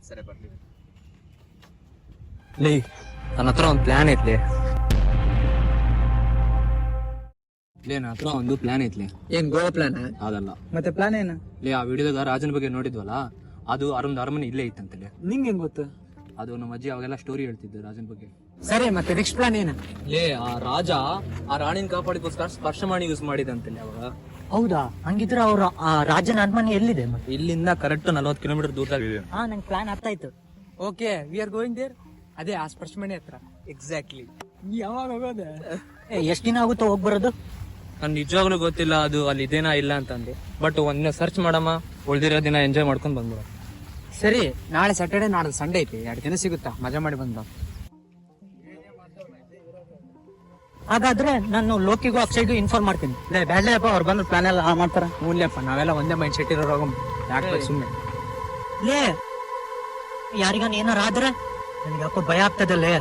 ಸರಿ ಬರ್ಲಿ. ಲೇ ನನ್ನ ಹತ್ರ ಒಂದು ಪ್ಲಾನ್ ಐತ್ಲಿ. ಲೇ ನನ್ನ ಹತ್ರ ಒಂದು ಪ್ಲಾನ್ ಐತ್ಲಿ. ಏನ್ ಗೋವಾ ಪ್ಲಾನ್? ಅದಲ್ಲ. ಮತ್ತೆ ಪ್ಲಾನ್ ಏನು? ಲೇ ಆ ವಿಡಿಯೋದಾಗ ರಾಜನ ಬಗ್ಗೆ ನೋಡಿದ್ವಲ್ಲ, ಅದು ಅರಮನೆ ಇಲ್ಲೇ ಇತ್ತಂತಲೇ. ನಿಂಗೆ ಹೆಂಗ್ ಗೊತ್ತು? ಅದು ನಮ್ಮ ಅಜ್ಜಿ ಅವಾಗೆಲ್ಲ ಸ್ಟೋರಿ ಹೇಳ್ತಿದ್ದು ರಾಜನ ಬಗ್ಗೆ. ಸರಿ, ಮತ್ತೆ ನೆಕ್ಸ್ಟ್ ಪ್ಲಾನ್ ಏನು? ಲೇ ಆ ರಾಜ ಆ ರಾಣಿನ ಕಾಪಾಡಿಗೋಸ್ಕರ ಸ್ಪರ್ಶಮಾಣಿ ಯೂಸ್ ಮಾಡಿದಂತಲೇ ಅವಾಗ. ಹೌದಾ? ಹಂಗಿದ್ರೆ ಅವ್ರ ರಾಜನ ಅರಮನೆ ಎಲ್ಲಿದೆ? ಇಲ್ಲಿಂದ ಕರೆಕ್ಟ್ 40 ಕಿಲೋಮೀಟರ್ ದೂರದಾಗಿದೆ. ನಂಗೆ ಪ್ಲಾನ್ ಅರ್ಥ ಆಯ್ತು. Okay, we are going there. ಅದೇ ಆ ಸ್ಪರ್ಶಮಣಿ ಹತ್ರ. ಎಕ್ಸಾಕ್ಟ್ಲಿ. ಯಾವಾಗ ಹೋಗೋದೆ? ಎಷ್ಟ್ ದಿನ ಆಗುತ್ತೋ ಹೋಗ್ ಬರೋದು? ನನ್ ನಿಜವಾಗ್ಲೂ ಗೊತ್ತಿಲ್ಲ ಅದು ಅಲ್ಲಿ ಇದೇನಾ ಇಲ್ಲ ಅಂತಂದು. ಬಟ್ ಒಂದಿನ ಸರ್ಚ್ ಮಾಡಮ್ಮ, ಉಳ್ದಿರೋ ದಿನ ಎಂಜಾಯ್ ಮಾಡ್ಕೊಂಡ್ ಬಂದ್ಬಿಡ. ಸರಿ, ನಾಳೆ ಸ್ಯಾಟರ್ಡೆ, ನಾಳೆ ಸಂಡೇ ಐತಿ. 2 ದಿನ ಸಿಗುತ್ತಾ? ಮಜಾ ಮಾಡಿ ಬಂದ. ಹಾಗಾದ್ರೆ ನಾನು ಲೋಕಿಗೂ ಅಕ್ಷಯ್ಗೂ ಇನ್ಫಾರ್ಮ್ ಮಾಡ್ತೀನಿ. ಬ್ಯಾಡ್ಲೇಪ್ಪ, ಅವ್ರು ಬಂದು ಪ್ಲಾನ್ ಎಲ್ಲ ಮಾಡ್ತಾರ. ಮೂಲ್ಯಪ್ಪ, ನಾವೆಲ್ಲ ಒಂದೇ ಮೈಂಡ್ ಸೆಟ್ ಇರೋ ರೋಗ ಯಾಕೆ ಸುಮ್ಮನೆ. ಲೇ ಯಾರಿಗಾನ ಏನಾರ ಆದ್ರೆ ನನಗೆ ಯಾಕೋ ಭಯ ಆಗ್ತದಲ್ಲೇ.